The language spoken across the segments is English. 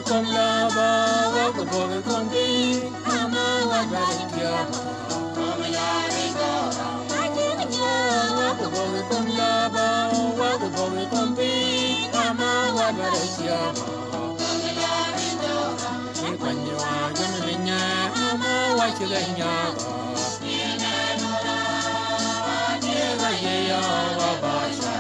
con la ba wa ko bo con bi ama wa ba dia ma ya ri go ma ji nya wa ko bo con la ba wa ko bo con bi ama wa ba dia ma ya ri go ni quan yo ga me nya ama wa chi ga nya ni na no la wa ji ga ye ya wa ba sha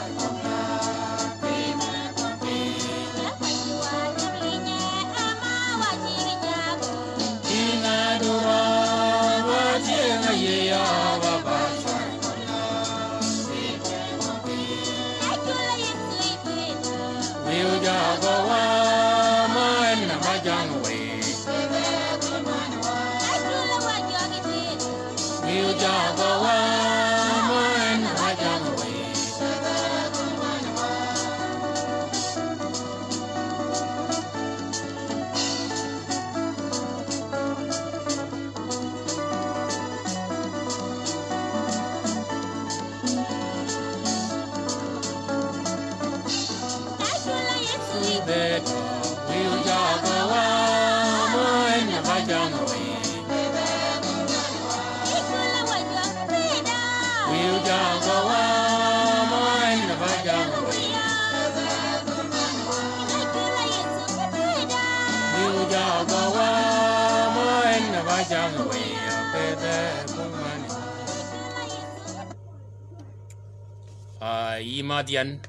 Imadian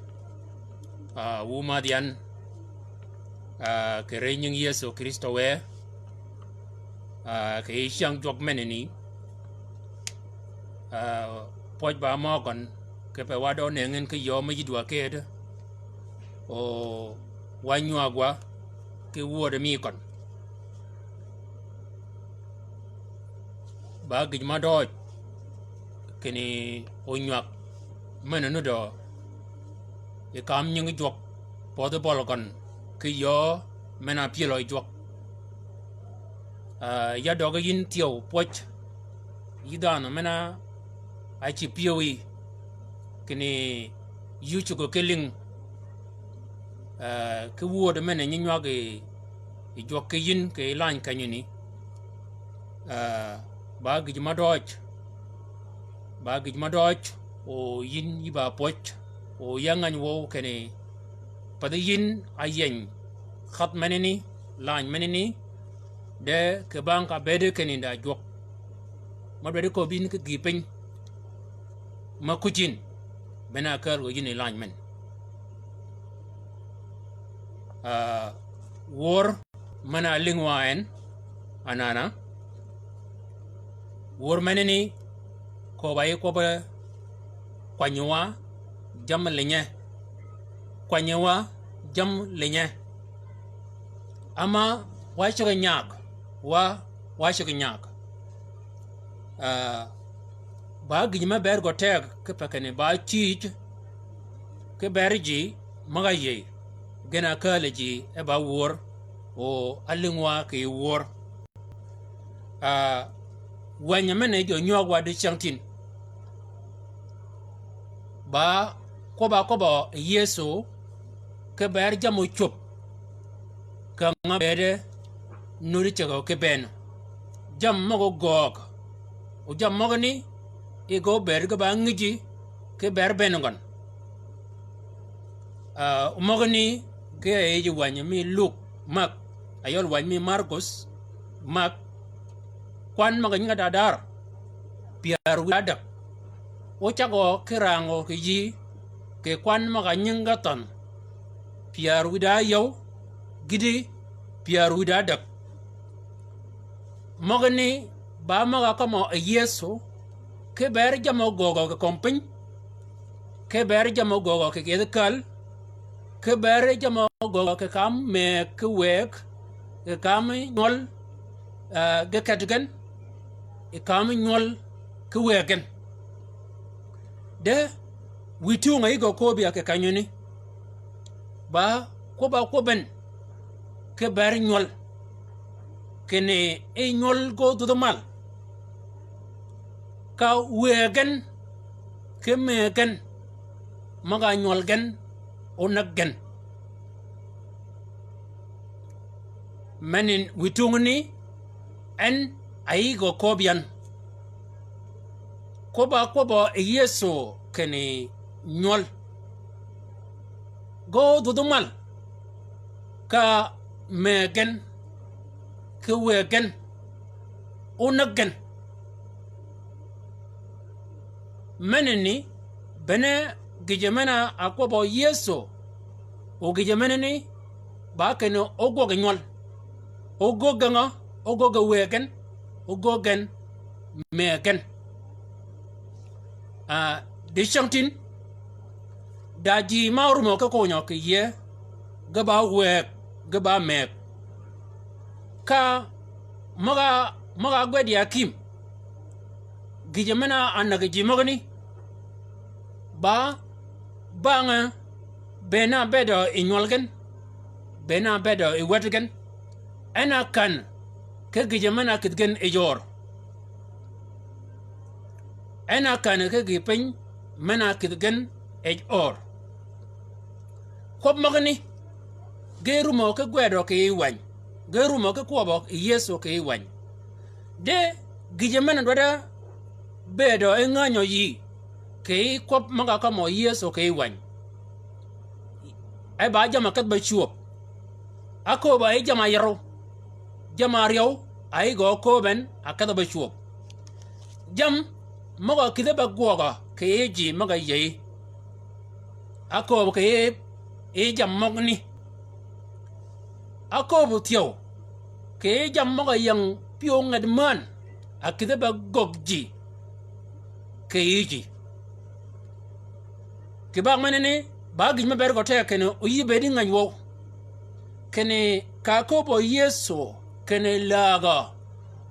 Umadian ke renyeng Yesu Kristo we ke siang jok meneni poj ba mo kon ke pe wado nengen ke yo ma yidwa ke de o wanyu agwa ke wode mi kon ba gij ma do keni onyak menenu do e kam nyeng jok pode bol kon ke yo mena pielo jok ya doga yin tio poch yidano mena achi pioi kini yuchu ko keling ke wode mena nyinywa ge jok ke yin ke lan kanyini ba gij madoj o yin yiba poch o yangan wo kene pada yin ayen khat menini lan menini de ke banka bede keninda jok ma bede ko bin ke gipin ma kujin bena kar go yin lan men war mana lingwaen anana war menini ko baye ko ba kwanywa jam lenye ama wa shoga nyak wa shoga nyak ba gijima ber go tek ke pakane ba chij ke berji magaye gena kaleji e ba wor o alingwa ke wor wanya mene jo nyogwa de chantin ba koba Yesu ke ber jamo chup ka ngabere nuri chego ke ben jam mogo gog o jam mogo ni e go ber ga ba ngiji ke ber bengon mogo ni ke eji wanya mi Luke Mark ayol wanya mi Marcus Mark kwan maga nyinga dadar piar wada o chago kirango ke yi ke kwan maga nyinga ton piar wida yow gidi piar wida dak mogni ba maga kamo Yesu ke ber jamo gogo ke kompin ke ber jamo gogo ke gedkal ke ber jamo gogo ke kam me ke wek ke kam nyol ge katgen e kam nyol ke wegen de witu ngai go ko biya ke kanyuni ba ko ben ke ber nyol kene e nyol go to the mal ka wegen ke megen maga nyol gen onak gen menin witungni en aigo kobian koba yeso kene nyol go dudumal ka megen ke wegen unagen menini bene gijemena akobo yeso o gijemenini ba kene ogo nyol ogo wegen ogogen megen de chantin daji maurumo ka konyo ke ye gaba weg gaba mek ka maga gwedi akim gijemena anaga jimogni ba banga bena bedo inyolgen bena bedo iwetgen ana kan ke gijemena kitgen ejor ana kan ke gipen mena kitgen ejor kob magni gerumo ke gwedo ke iwan gerumo ke kuobo yeso ke iwan de gijemena doda bedo enganyo yi ke kob maga kamo yeso ke iwan ai ba jama kat ba chuop ako ba ai jama yaro jama riyaw ai go koben akada ba chuop jam maga kide ba goga ke ji maga yi ako ke e jam mogni ako bu tiyo ke jam maga yang piyo ngad man akide ba gogji ke yiji ke ba manene ba gijma ber go te kene uyi bedi nganywo kene ka ko bo yeso kene laga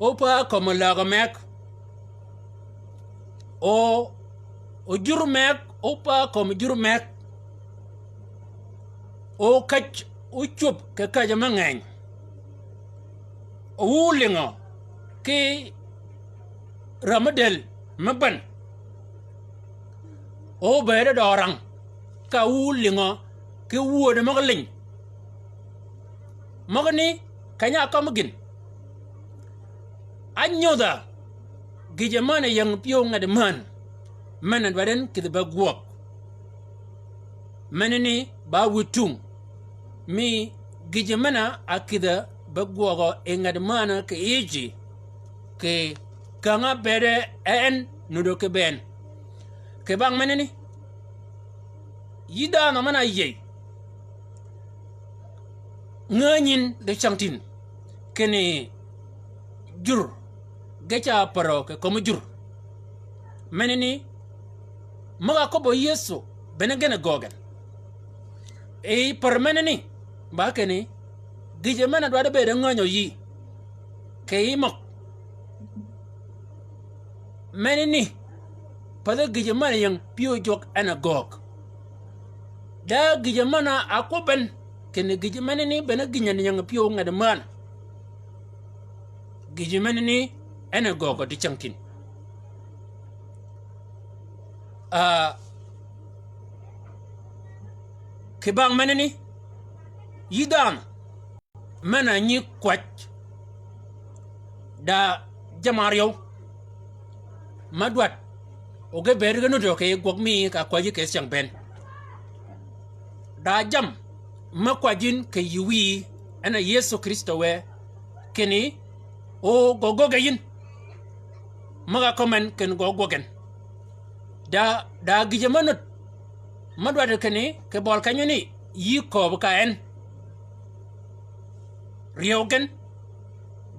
opa como laga mek o juru mek opa como juru mek o kach o chup ke kaja mangany o wulingo ke ramadel maban o bere dorang ka wulingo ke wuode magalin magani kanya kamagin anyoda gijemane yang piyo ngade man manan baden kidba guok manani ba wutung mi gijemana akida bagwogo engade mana ke eji ke kanga bere en nudo ke ben ke bang manani yida na mana ye nganyin de chantin kene jur gecha paro ke komu jur meneni maga ko bo yeso benegene gogen e par meneni ba kene gije mena do be de nganyo yi ke imo meneni pada gije mana yang pio jok ana gog da gije mana akoben kene gije meneni bena ginyan yang pio ngade man gije meneni ana gogo di changtin kibang meneni yidam mana nyi kwach da jamario madwat oge berga no doke gogmi ka kwaji ke chang ben da jam makwajin ke yiwi ana yesu kristo we keni o gogogayin maga komen ken gogogen da gije manut madwat keni ke bol kanyani yi ko ka en riogen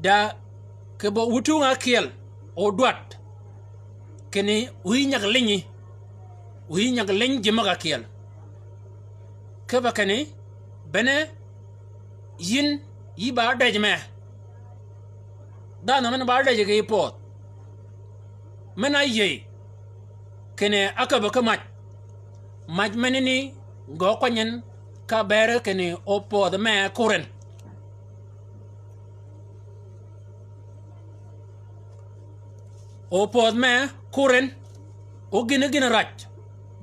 da ke bo wutunga kiel o dwat keni uyi nyag lenyi jimaga kiel ke ba keni bene yin yi ba dajme da na men ba daje ke pot mena ye kene akaba ka maj menini go kwanyen ka bere kene o pod me kuren o pod me kuren o gina rach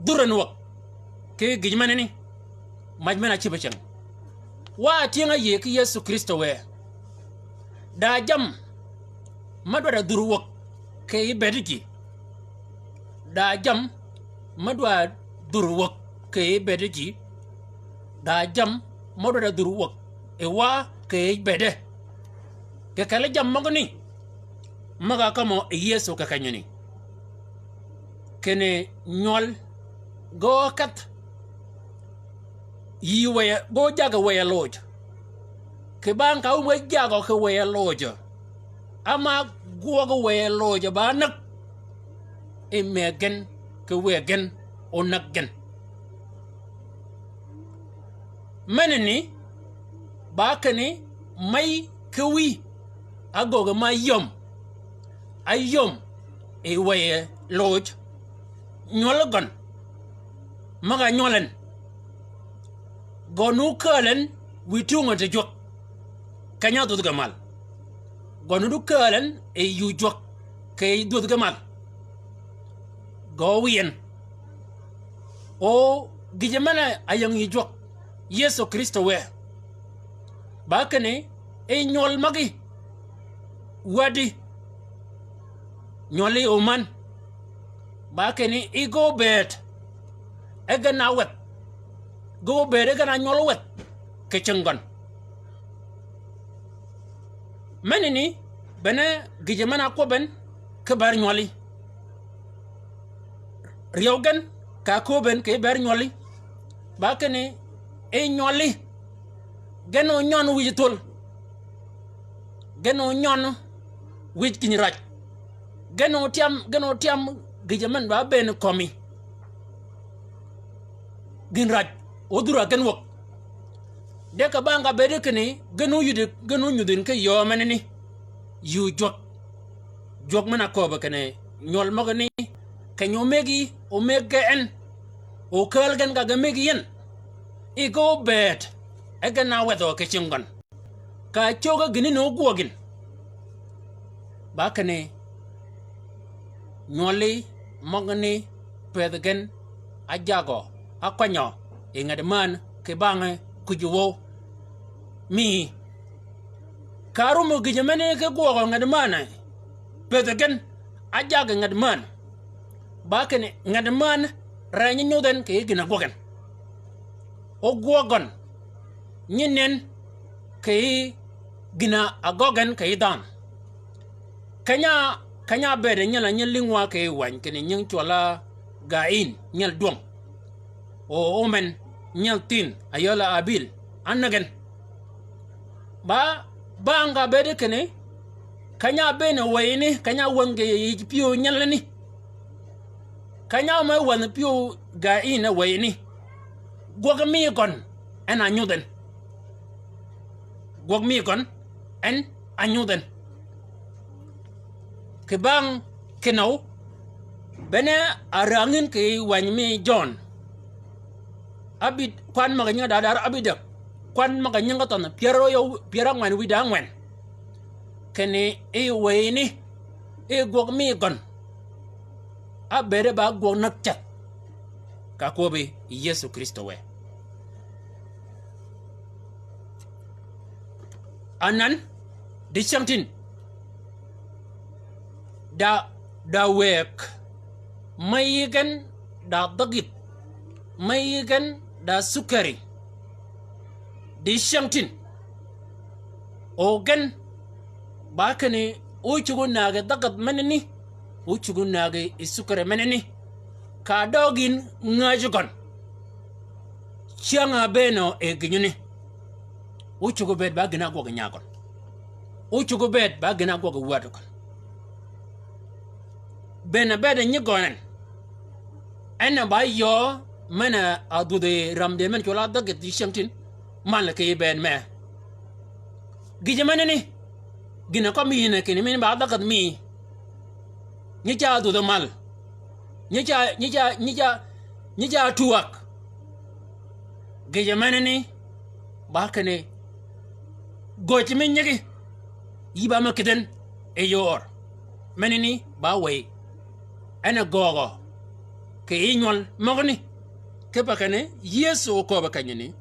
duran wak ke gijmaneni maj mena chibachang wa tianga ye ki yesu kristo we da jam madwara durwok ke bediki da jam madwa durwok ke bediki da jam madwara durwok ewa ke bede ke kala jam magni maga kamo Yesu ka kanyani kene nyol go kat yi waya go jaga waya loj ke ban ka umwe jaga ke waya loj ama go waya loj ba nak e megen ke wegen onaggen meneni ba kene mai kewi agoga mayom ayom e waya loj nyolagon maga nyolen gonu kalen witunga te jok kanya do gamal gonu du kalen e yu jok kay do gamal go wien o gijemana ayang yu jok Yesu Kristo we bakane e nyol magi wadi nyoli oman bakane e go bet egana wet go bet egana nyol wet ke chengon menini bene gijemana ko ben ke bar nyoli riogen ka ko ben ke bar nyoli bakane e nyoli geno nyon wujitol geno nyon wij kiniraj geno tiam gijaman ba ben komi ginraj odura gen wok de ka banga bede kene geno nyudin ke yo maneni yu jok mana ko ba kene nyol magani ke nyomegi o mega en o kal gen ga megi yen I go bed again now weather ke chingon ka choga gini no guogin bakane nyoli mogani pedgen ajago akonyo ingad ke bange kujuwo mi karumo gijemene ke guogo ngad man pedgen ajago ngad man bakane ngad man ranyi nyoden ke gina guogin o guogon nyinen ke gina agogen ke dan kanya bede nyala nyelingwa ke wan kene nying chola gain nyel dom o omen nyel tin ayola abil annagen ba banga bede kene kanya bene wayni kanya wange pio nyalani kanya ma wan pio gain wayni gog mi gon en anyuden gog mi gon en anyuden ke bang kenau bene arangin ke wanymi John abid kwan maganya dadar abidak kwan maganya ngaton piara ngwan widangwen kene e wayni e gog mi gon abere ba gog nakchat kakobe Yesu Kristo we anan di chantin da wek mayigan da dagit mayigan da sukari di chantin ogan bakane uchugo naga dagat manani uchugo naga isukare manani ka dogin ngajugon changa beno e ginyuni uchugo bed ba gina go nyagon uchugo bed ba gina go wadokon bena beda nyigonen ena ba yo mana adude ramde men chola daget di shamtin malake ben me gijemaneni gina ko mi ne kini min ba dagat mi nyicha adude mal nyicha tuwak gijemaneni ba kane gochi min nyigi yiba makiden e yor menini ba way ana gogo ke inyol mogni ke bakane Yesu ko bakanyini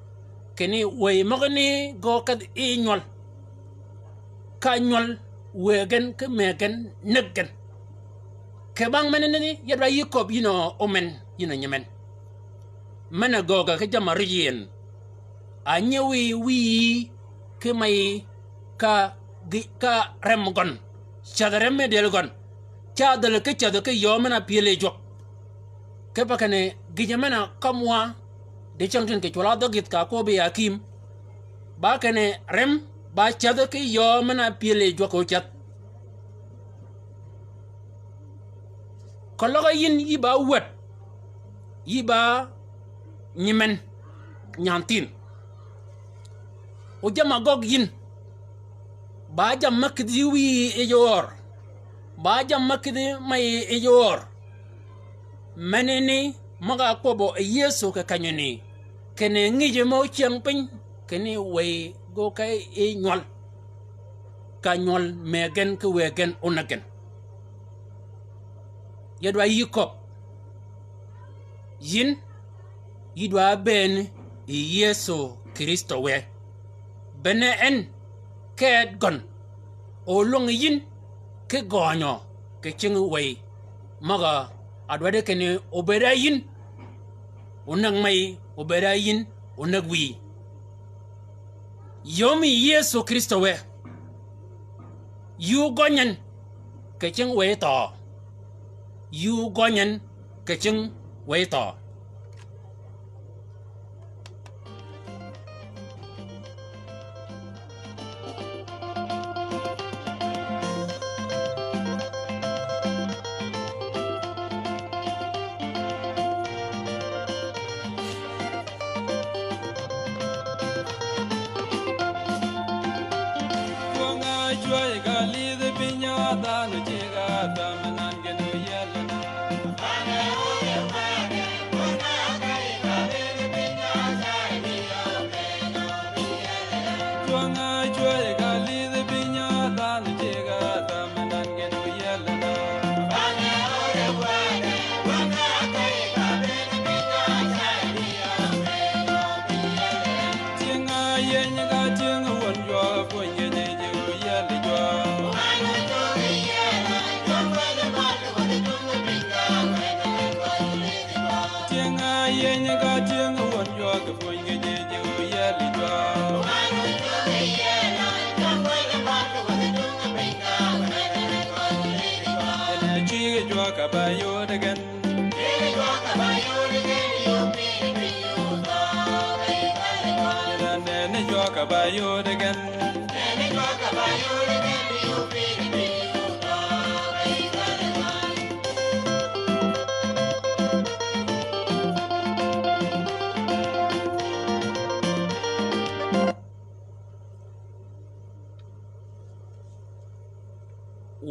keni way mogni go kad inyol kanyol wegen ke megen negen ke bang meneni yadwa yikob yino omen yino nyemen mana goga ke jamarien anyewi wi ke mai ka remgon chadrem delgon chadal ke yomana piele jok ke pakane gijamana kamwa de changten ke chola dogit ka ko be yakim ba kane rem ba chad ke yomana piele jok o chat kologa yin yiba wet yiba nyimen nyantin o jama gog yin ba jam makdi wi eyor ba jam makdi may eyor manene maga kobo yeso ka kanyoni kene ngije mo chiangpin kene way go kay e nyol kanyol megen ke wegen onagen yadwa yikop yin yidwa ben yeso Kristo we bene en ke gon o long yin ke gonyo ke ching way maga adwade kene obera yin unang may obera yin unagwi yomi Yesu Kristo we yu gonyen ke ching way to yu gonyen ke ching way to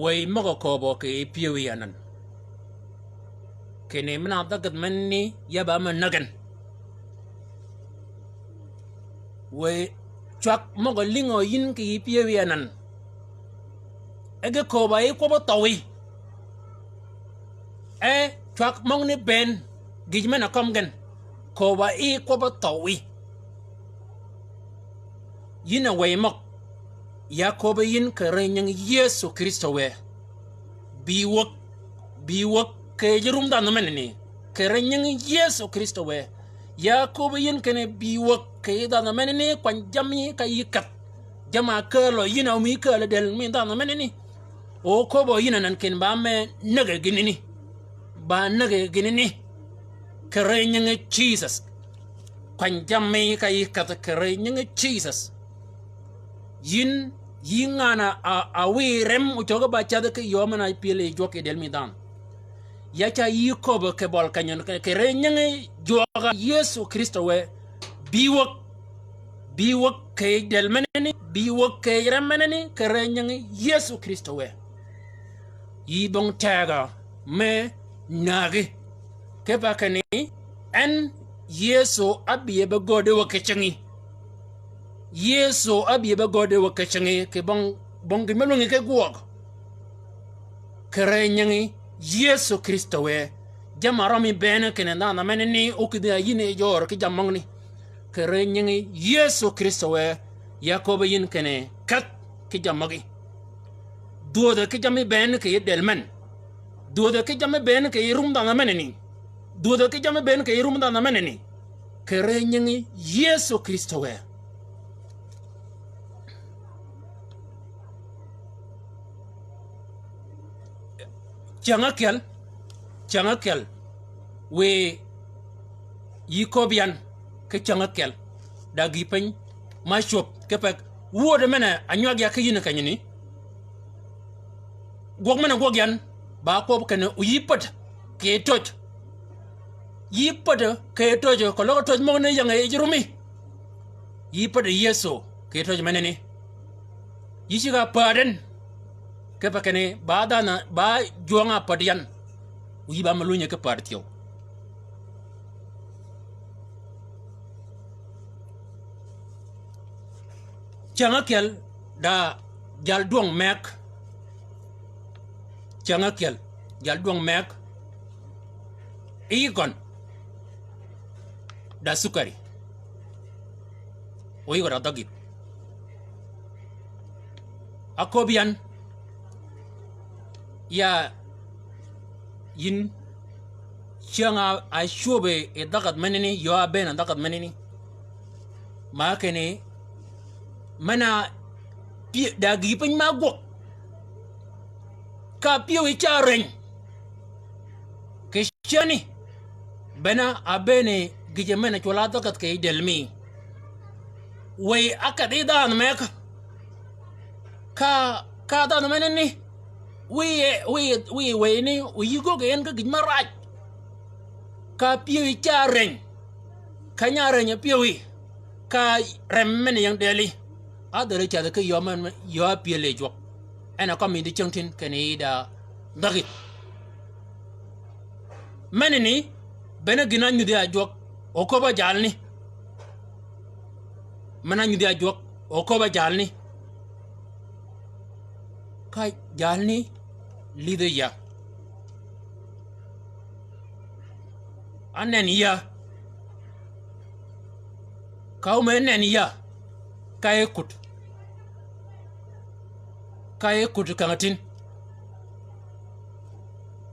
way maga kobo ke piwi anan kene mna dagat manni yaba man nagan way chak maga lingo yin ke piwi anan ege koba e kobo tawi chak mong ni ben gijmana komgen koba e kobo tawi yina way mak Yakoba yin ka renyang Yesu Kristo we biwak ke jerum dan menene ka renyang Yesu Kristo we Yakoba yin kene biwak ke dan menene kwan jami ka yikat jama ka lo yina mi ka le del mi dan menene o kobo yina nan ken ba me naga ginini ka renyang Jesus kwan jami ka yikat ka renyang Jesus yingana awi rem uchoga bachada ke yomana pile joke del midan yacha yikoba ke bol kanyon ke renyang joga Yesu Kristo we biwak ke del meneni biwak ke rem meneni ke renyang Yesu Kristo we yibong taga me nagi ke bakani en Yesu abiye be gode wa ke changi Yesu abiye be gode wa ke changi ke bong gimelongi ke guog kere nyangi Yesu Kristo we jamarami bene kene na meneni okide yine jor ke jamongni kere nyangi Yesu Kristo we Yakoba yin kene kat ke jamagi duoda ke jame ben ke delmen duoda ke jame ben ke rum da meneni duoda ke jame ben ke rum da meneni ke renyi Yesu Kristo we changakel we yikobian ke changakel dagi pen ma shop ke pek wode mena anywag ya ke yin kanyini gog mena gogyan ba ko kene uyipat ke toj yipat ke toj ko lo toj mo ne yang e jirumi yipat Yesu ke toj menene yishiga pardon ke pakene ba dana ba juanga padian uyiba malunya ke partio changakel da jal duong mek changakel jal duong mek igon da sukari oyi wara dagit akobian ya yin changa a shobe e dagat menini yo abena dagat menini ma kene mana pi dagi pen mago ka piyo icharen ke shani bena abene gije mena chola dagat ke delmi way akade dan mek ka dan menini we ni we go gen ka gidmaraj ka piyo icharen kanyare nya piyo ka remmen yang deli adere cha ke yoman yo piele jok ena ko mi di changtin kene da dagit menini bena gina nyudi ajok o ko ba jalni mana nyudi ajok o ko ba jalni ka jalni lido ya anen ya kaumenen ya kayekut kangatin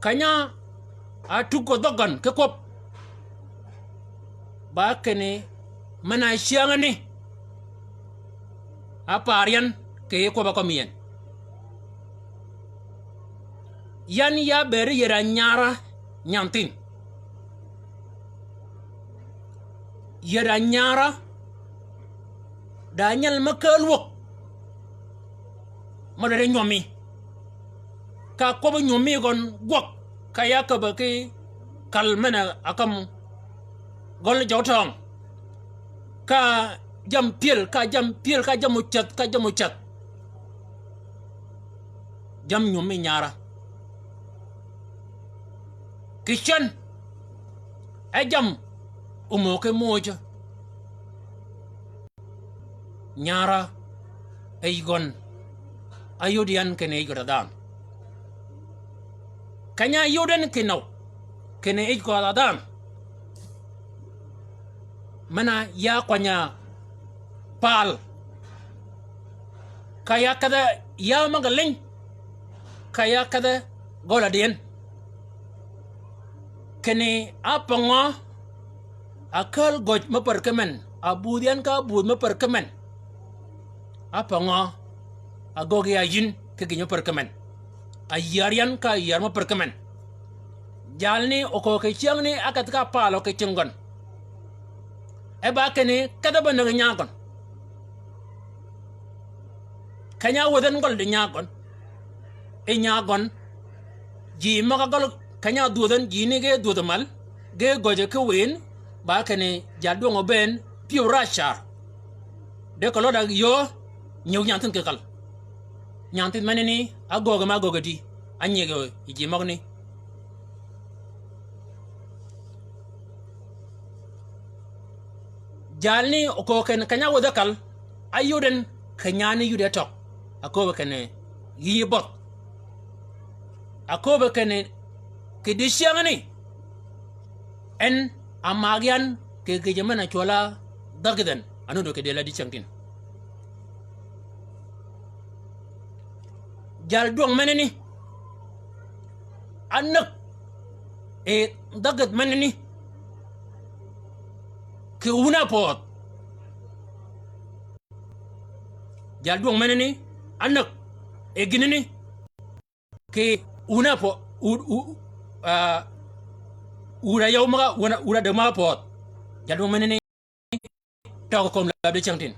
kanya atuko dogan ke kop ba kene mana siangani aparian ke ko ba komien yan ya beri yera nyara nyantin yera nyara danyal makalwok madare nyomi ka ko nyomi gon gok kaya ka ba ke kalmena akam gol jawtong ka jam piel ka jam uchat jam nyomi nyara kishan ajam umoke moja nyara eigon ayudian kene igodan kanya ayuden kene igodan mana ya kwanya pal kaya kada ya magaling kaya kada goladien kene apanga akal goj maperkemen abudian ka bud maperkemen apanga agoge ajin ke ginyo perkemen ayarian ka yarma perkemen jalni oko ke chiangni akat ka palo ke chingon eba kene kada ban nyagon kanya woden gol de nyagon e nyagon ji maka gol kanya duoden ji ne ge duodamal ge goje ke wen ba kene jadwo ngoben piu rashar de ko loda yo nyew nyantin ke kal nyantin maneni agoga magoga di anyego ji magni jalni ko ken kanya wodakal ayuden kanyani yude tok akoba kene yibot akoba kene kidishangani en amagian ke jamana chola dagden anodo ke dela di changtin jal duang meneni anak e dagat meneni ke una pot jal duang meneni anak e gineni ke una po ura yaw maga ura de ma pot jal duang meneni taw kom la de changtin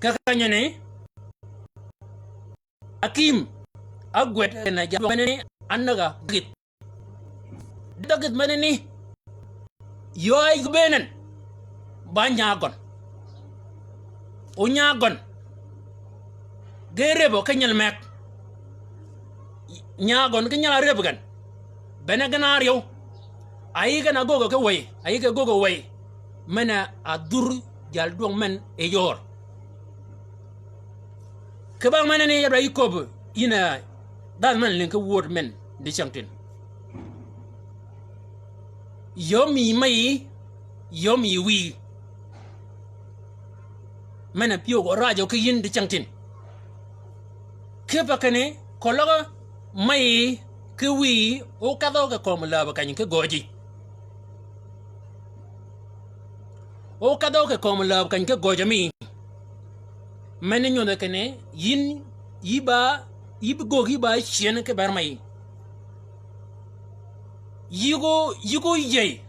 kakanya ne akim agwet na jal duang meneni anaga git dagat meneni yoy gbenen ba nyagon o nyagon gerebo kanyal mek nyagon kanyal rebgan beneganar yow ayiga na gogo ke way ayiga gogo way mena adur jal duang men e yor ke bang meneni yaba ikob ina dal men link word men di changtin yomi mai yomi wi mena pio go rajo ke yin di changtin ke pakane kologa mai ke wi o kado ka kom la ba kanyin ke goji o kado ka kom la ba kanyin ke goji mi mena nyonda kene yin yiba gogi ba chien ke bar mai yigo yey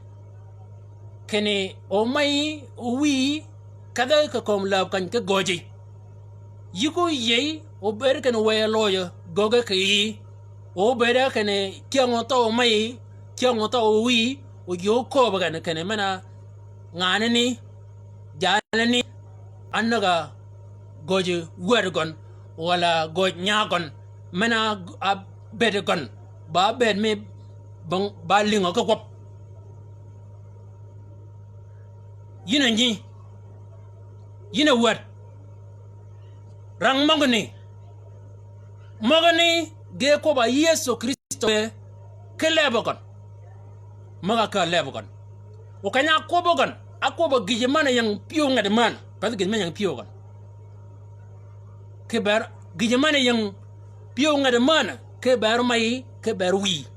kene o mai wi kada ka kom lab kan ke goji yigo yey o ber kan we loyo goga ki o ber kan kyango to mai kyango to wi o yo ko ba kan kene mana ngane ni jalani annaga goji wergon wala goj nyagon mana a bedgon ba bed me bang ba lingo ko kop yina nyi yina wat rang mogani ge ko ba Yesu Kristo ke lebogon maga ka lebogon o kanya ko bogon akoba gije mana yang piyo ngade man pa gije mana yang piyo gon ke bar gije mana yang piyo ngade man ke bar mai ke bar wi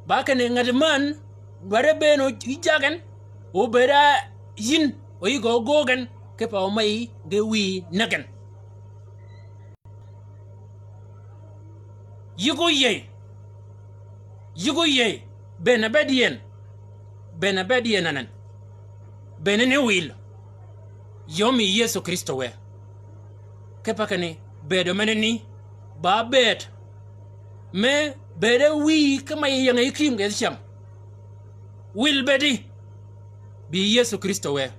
ba ka ne ngade man bare beno ijagan o bera yin o yigo gogan ke pa mai ge wi nagan yigo ye benabedien anan benene wil yomi Yesu Kristo we ke pa ka ne bedo meneni ba bet me bere wi kama yang ikim ge sham will bedi bi Yesu Kristo we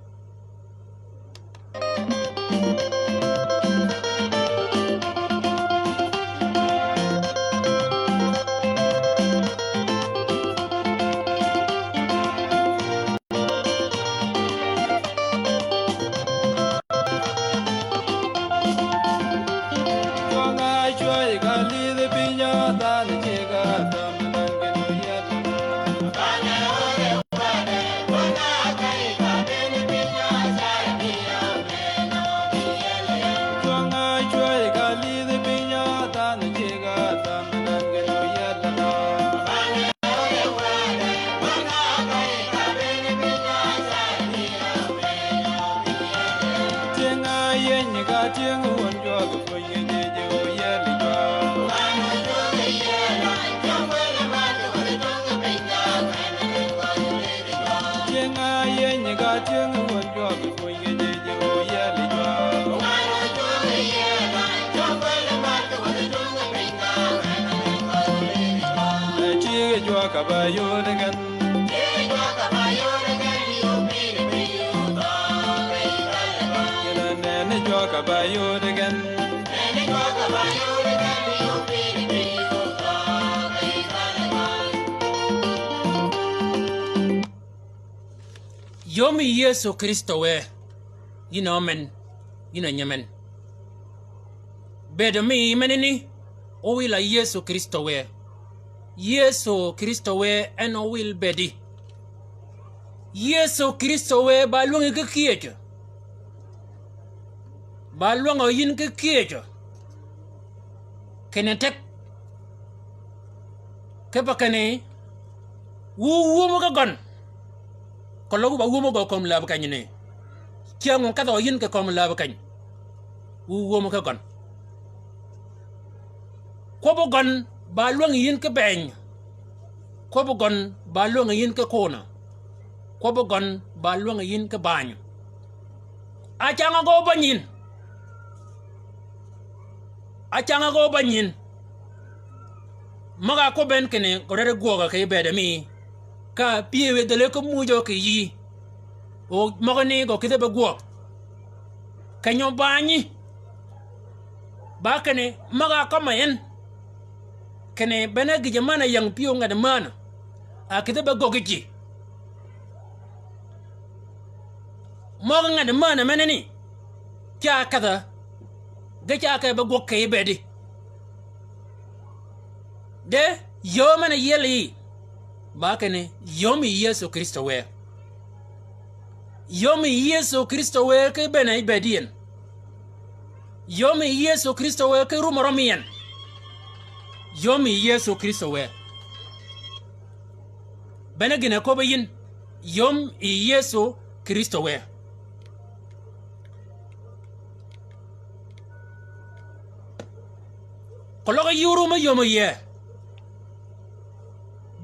yomi Yesu Kristo we yina men yina nyamen bedo mi menini o wila Yesu Kristo we en o wil bedi Yesu Kristo we ba luongi ke kiecho ba luongo yin ke kiecho kene tek ke pakane wu mo ka gon ko logu ba wu mo go kom lab kanyne kiango ka do yin ke kom lab kany wu mo ka gon ko bo gon ba luang yin ke beny ko bo gon ba luang yin ke kona ko bo gon ba luang yin ke banyo a changa go banyin maga ko ben kene ko re goga ke bede mi ka piwe dele ko mujo ke yi o magani go kide be go kanyo banyi ba kene maga ko mayen kene bene gije mana yang piyo ngade mana a kide be go giji moga ngade mana meneni kya kada gacha ka be go ke bede de yo mana yeli ba kene yomi Yesu Kristo we yomi Yesu Kristo we ke bene ibedien yomi Yesu Kristo we ke rumoromien yomi Yesu Kristo we bene gine ko bayin yom Yesu Kristo we kologa yuru ma yomo ye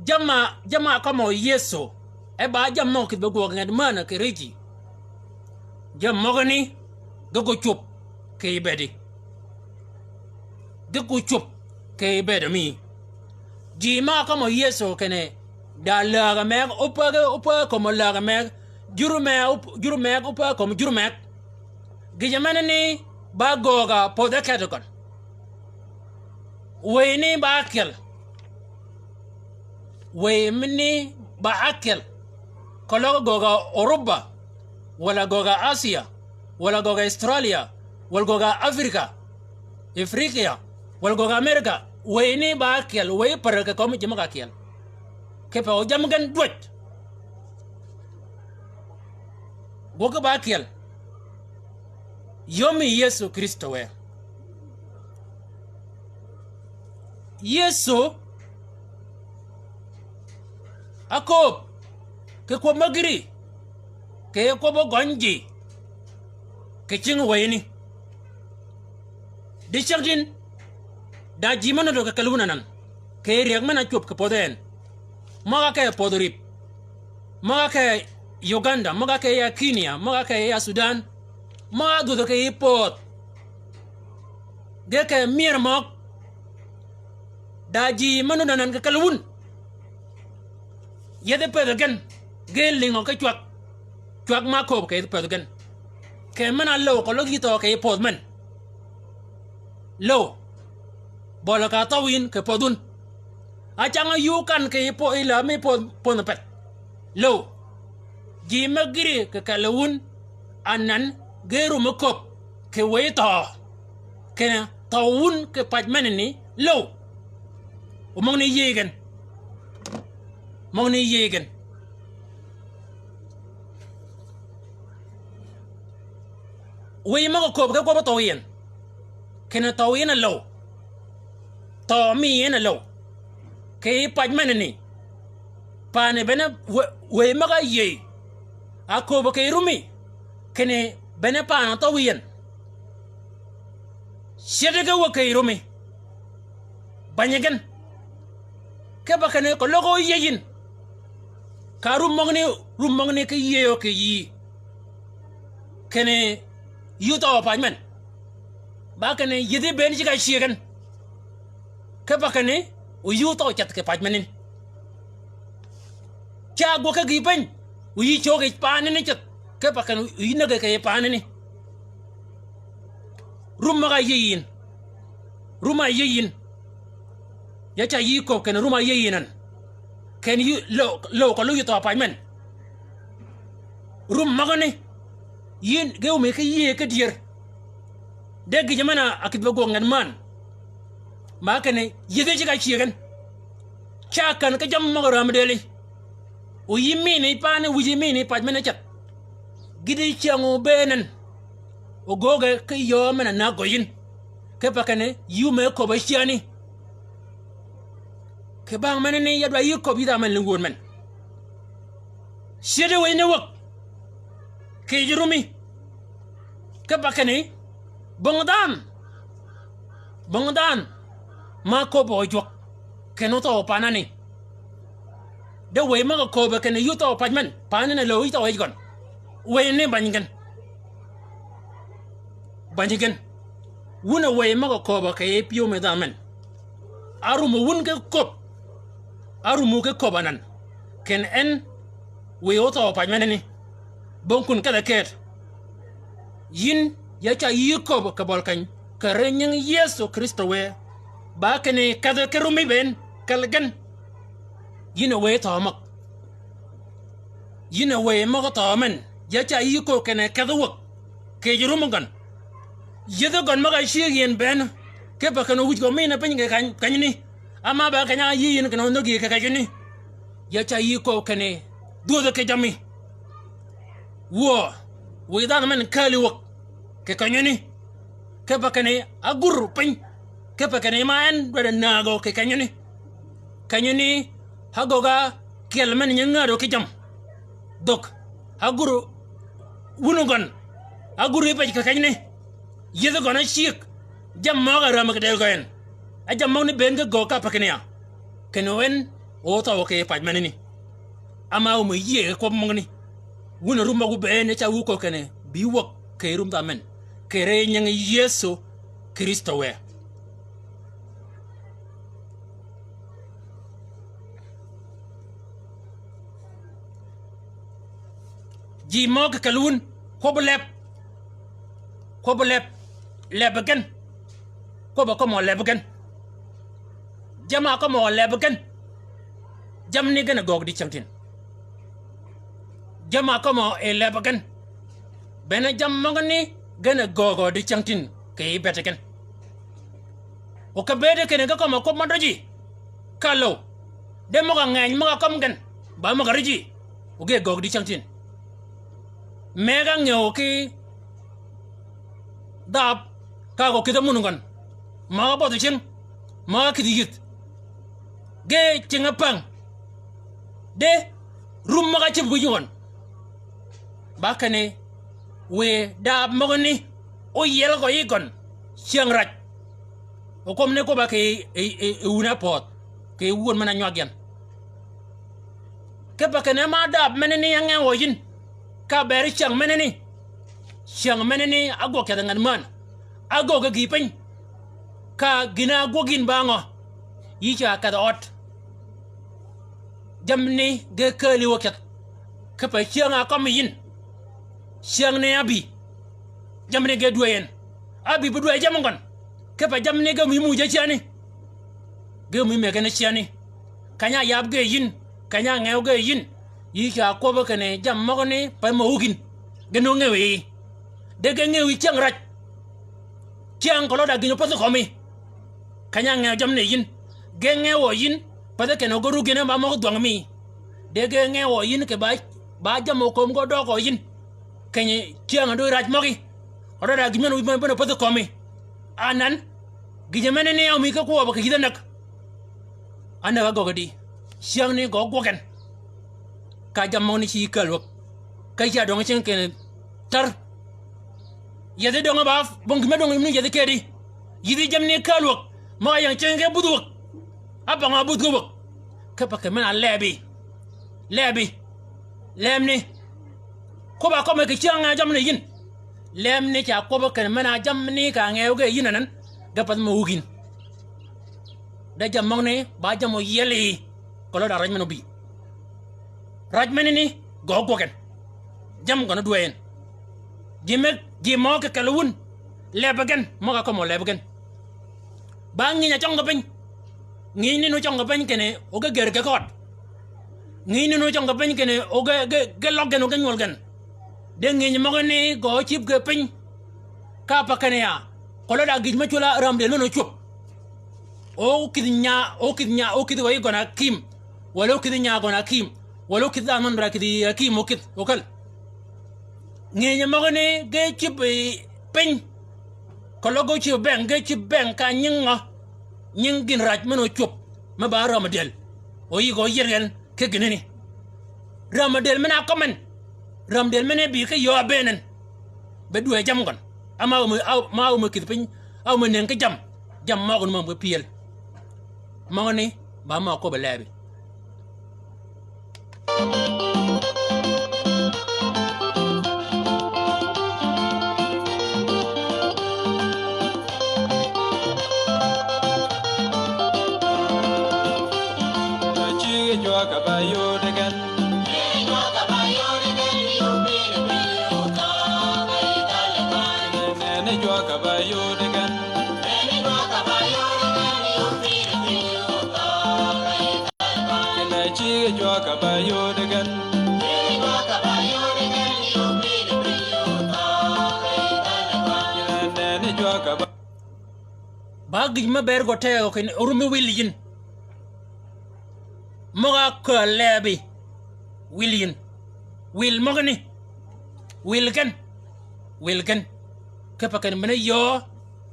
jama kamo Yesu e ba jammo ki be go ngad mana ke reji jammo gani go chup ke ibedi go chup ke ibedi mi ji ma kamo Yesu kene da la me opa como la me jurume opa como jurume gijamana ni ba goga poda kadogon weyni ba akel weyni ba akel kolo goga Europa wala goga Asia wala goga Australia wala goga Africa wala goga America weyni ba akel wey paraka comme jama akel ke pa o jam gan dwet goga ba akel yomi Yesu Kristo we Yesu akop ke ko magiri ke ko bo gonji ke ching wayni de chagin da jimano do ka kaluna nan ke riak mana chop ke poden maga ke podorip maga ke Uganda maga ke ya Kenya maga ke ya Sudan maga do ke pot de ke mirmok daji manu nanan ke kalun yede pedogen gelingo ke chuak ma ko ke pedogen ke mana lo ko logi to ke podmen lo bolo ka tawin ke podun a changa yukan ke po ila me pon pet lo ji magiri ke kalun anan geru makop ke weto ke tawun ke pajmen ni lo mong ni yegen wey ma ko ke ko to yen kena to yen lo to mi yen lo ke pajman ni pane bena wey ma ga ye ako ke rumi kene bena pa to yen shedega wo ke rumi banyagan ke bakane ko logo yeyin ka rumongni ke yeyo ke yi kene yuto appointment bakane yidi ben jiga shigen ke bakane o yuto chat ke appointment cha go ke giben o yi choge panene chat ke bakane yi naga ke panene rumma yeyin ruma yeyin ya cha yi ko ken ruma yeyinan ken you lo ko lu to appointment rum magane yin gew me ke yi ke dier deg jamana akit go ngan man ma kene yige jiga chigen cha kan ka jam mo ram deli o yimi ni pane wuji mi ni appointment chat gidi chango benen o goga ke yo mena na goyin ke pakane yu me ko ba chiani ke bang manene ya dwa yiko bi da man lungon man shede we ne wak ke jurumi ke bakane bongdan ma ko bo jok ke no to panani de we ma ko ba ke ne yuto pajman panane lo ito ay gon we ne banjigen wuna we ma ko ba ke pio me da man arumu wun ke kop arumu ke kobanan ken en we oto pajmanani bonkun kada ket yin ya cha yiko ka bolkan ka renyin Yesu Kristo we ba kene kada kerumi ben kalgan yin we to mak yin we ma to man ya cha yiko kene kada wak ke jurumungan yedo gon ma ga shiyen ben ke ba kana wuj ko mina pen ke kan ni ama ba kanya yin kana no gi ka ni ya cha yiko kene do ke jami wo idan man kali wak ke kanyani ke bakane aguru pen ke bakane man do nago ke kanyani hagoga kelman nyangaro ke jam dok aguru wunugon aguru pe ke kanyani yedo gona shik jam maga ramak del goyen a jam mawni ben ga go ka pakane ya kenowen o to ke pajmanini ama o mo ye ko mongni wuna rumma gu be ne cha wu ko kene bi wok ke rum da men ke re nyang Yesu Kristo we ji mok kalun ko bolep lebagan ko ba ko mo lebagan jama ko mo lebagan jam ni gana gog di chamtin jama ko mo e lebagan bena jam magani gana gogo di chamtin ke beteken o ka bede kene ga ko mo ko mandoji kalo de mo ga ngany mo ga kom gan ba mo ga riji o ge gog di chamtin mega ngeo ki dab ka go kita munungan ma bo de chen ma kidiyit ge chenga pang de rum ma ga chib gu yon bakane we dab mogoni o yel go yigon chiang raj o kom ne ko ba ke una pot ke won mana nyagyan ke bakane ma dab meneni yang o yin ka beri chiang meneni ago ke dangan man ago ga gipen ka gina gogin bango yicha ka dot jamni ge kali wakat ka pa chiang akom yin chiang ne abi jamni ge duyen abi bu duye jamongon ka pa jamni ge mi mu je chiani ge mi me kana chiani kanya yab ge yin kanya ngew ge yin yicha ko ba kane jam mogoni pa mo hugin ge no ngewi de ge ngewi chiang raj chiang ko da ginyo poto komi kanya ngew jamne yin ge ngewo yin pa de keno goru gene ba mo dwang mi de ge ngewo yin ke ba jam ko ngo do ko yin kenye chiang do raj mogi ora da ginyo wi mo poto komi anan gijemene ne ami ka ko ba kidanak anda ga gogadi chiang ni go gogen ka jam mo ni chi kalwok ka ja dong chen ken tar yede dong ba bong me dong ni yede kedi yidi jam ni kalwok ma yang chen ke buduk apa nga buduk ka pa ke mena lemni ko ba ko me ke chiang jam ni yin lemni cha ko ba ke mena jam ni ka ngew ge yin nan ga pa mo hugin da jam mo ne ba jam mo yeli ko lo da raj meno bi rajmenini gogogen jam gona duyen jimo ke kalun lebagen moga ko mo lebagen bangi nya chonga pen ngini no chonga pen kene oga ger ke kot ngini no chonga pen kene oga ge logen oga nyolgen de ngini mo ne go chip ge pen ka pa kene ya kolo da gijma chula ramde no chup o kidnya way gona kim walo kidnya gona kim ولو كذا من راكدي أكيم وكذ وكل نيجي مغني جيتش بين كلو جيتش بين كان ينعا ينجن راج منو شوب ma ba ramadel o yi go yergen ke ginini ramadel mena komen ramadel mena bi ke yo benen be duwe jam gon ama ma mo kitpin aw mo nen ke jam ma gon mo piel ma ni ba ma ko be lebi ba gij ma ber go teo ken urumi wilin moga ko lebi wilin wil mogni wilgan kepa ken mena yo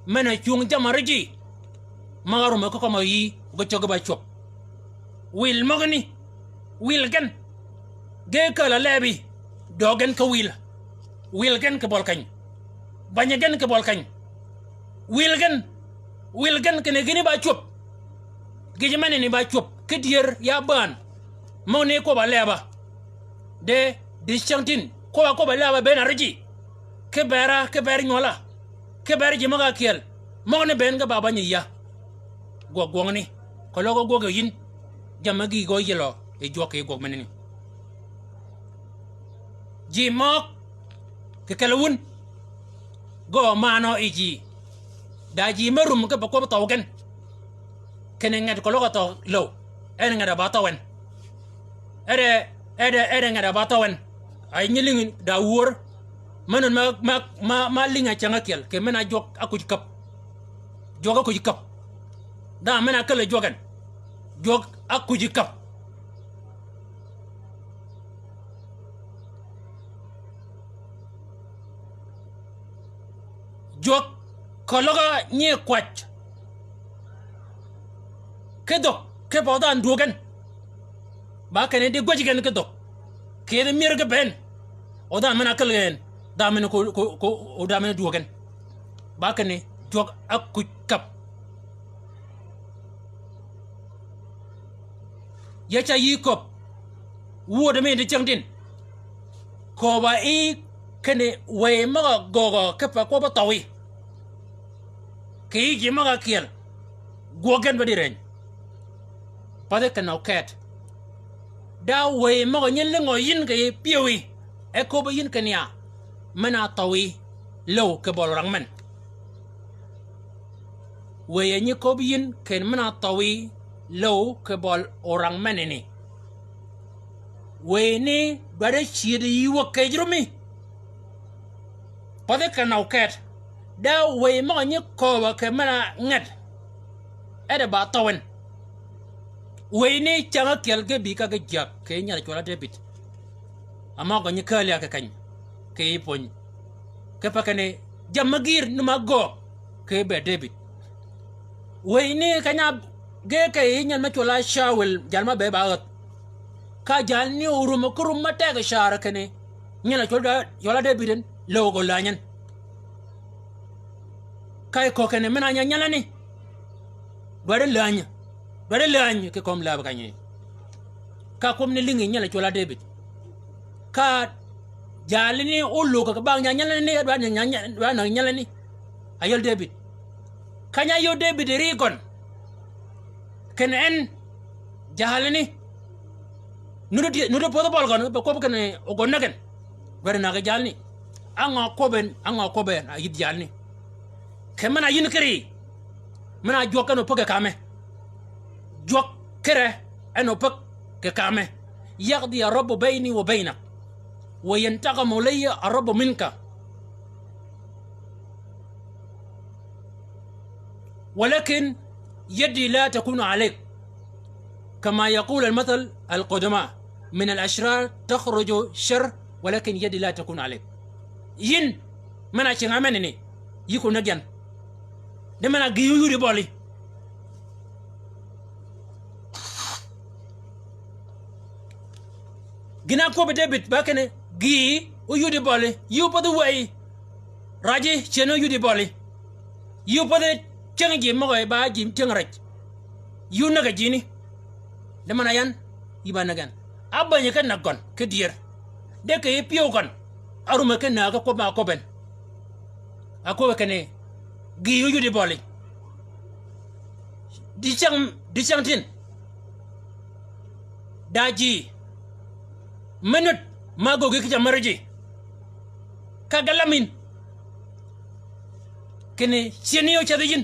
mena chung jamarji magaru ma ko ma yi go chogo ba chop wil mogni wilgan ge kala lebi dogen ko wilgan ke bolkañ banyagen ke bolkañ wilgan kene gini ba chop giji mane ni ba chop kedier ya ban mo ne ko ba leba de chantin ko ba leba ben arji ke ber nyola ke ber ji maga kiel mo ne ben ga baba ni ya go ni ko logo go yin jamagi go yelo e joke go meneni ji mok ke kalawun go mano iji daji marum ke bako tawgen kene ngat ko logo to low en ngada ba tawen ere ngada ba tawen ay nyiling da wor manon ma linga changa kel ke mena jok akuj kap da mena kala jogan jok akuj kap jok kologa nye kwach kedok ke bodan dugan ba kene de gojigen kedok ke de mirga ben odan mena kalgen da mena ko odan mena dugan ba kene jok akku kap yacha yikop woda me de changdin ko ba e kene we maga gogo kepa ko ba tawi ki ji maga kiel gogen ba diren pade kana ket da we maga nyen ngo yin ke piwi e ko ba yin kenya mana tawi low ke bol rangmen we yin ko ba yin ken mana tawi low ke bol orang meneni we ni bare chiri wo ke jrumi pade kana ket da we ma ni ko wa ke mana ngat ede ba tawen we ni changa kel ge bi ka ge jak ke nya chola debit ama ko ni kale ka kan ke pon ke pa kane jamagir numa go ke be debit we ni kanya ge ke nya ma chola shawel jalma be ba ka jal ni urum kurum mate ga shara kane nya chola debit logo lanyan kay ko kene mena nyala ni bare lanya ke kom laba kanye ka kom ni lingi nyala chola debit ka jalini ulu ka bang nyala ni ba nyala ni ayol debit kanya yo debit rikon ken en jalini nudo podo bol gon ko kene ogon nagen bare na ga jalni anga koben ayid jalni kemana yin kiri mana jok no poke kame jok kere eno pok ke kame يقضي الرب بيني وبينك وينتقم لي الرب منك ولكن يدي لا تكون عليك كما يقول المثل القدماء من الأشرار تخرج شر ولكن يدي لا تكون عليك ين منا شنغامنني يكون نجان دمنا جيوري بالي gina ko be debit ba kene gi o yudi bole yu pa the way raji cheno yudi bole yu pa the chengi mo ba jim chengrach yu naga jini de manayan ibanagan abanye kan nagon ke dier de ke pio kon aruma ke na ko ma ko ben ako kene gi yu yudi bole di chang tin daji minute mago gi kita marji kagalamin kene sieniyo chadijin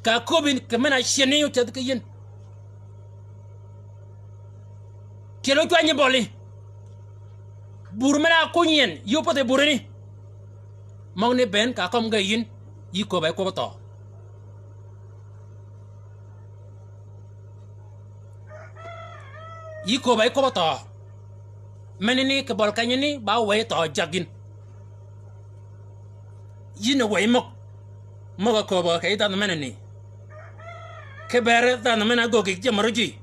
ka kobin kemena sieniyo chadijin kelo twanye boli burmana kunyen yopote bureni magne ben ka kom gayin yiko bay ko to yiko bay ko to menini ke bol kanyini ba way to jagin yina way mo ko ba kay tan menini ke bere tan mena go ki jamaruji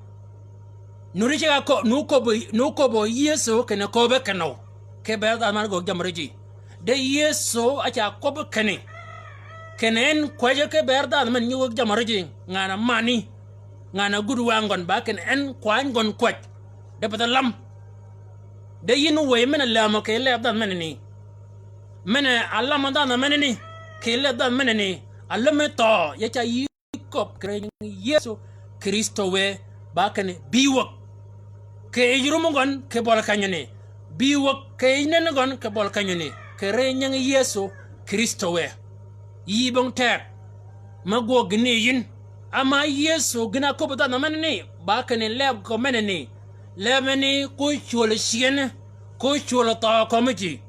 nuri ga ko nu ko bo yeso ke na ko be kano ke bere tan man go jamaruji de yeso acha ko be kene kenen kwaje ke bere tan man nyu jamaruji ngana mani ngana gudu wangon ba ken en kwan gon kwaj de patalam de yinu way mena lama ke le dan meneni mena allama dan meneni ke le dan meneni allama to ya cha yikop kre yesu kristo we bakane biwak ke yirumongon ke bol kanyane biwak ke nenagon ke bol kanyane ke re nyang yesu kristo we yibong tek mago gni yin ama yesu gna ko dan meneni bakane leb ko meneni lemeni ko chul sien ko chul ta komiti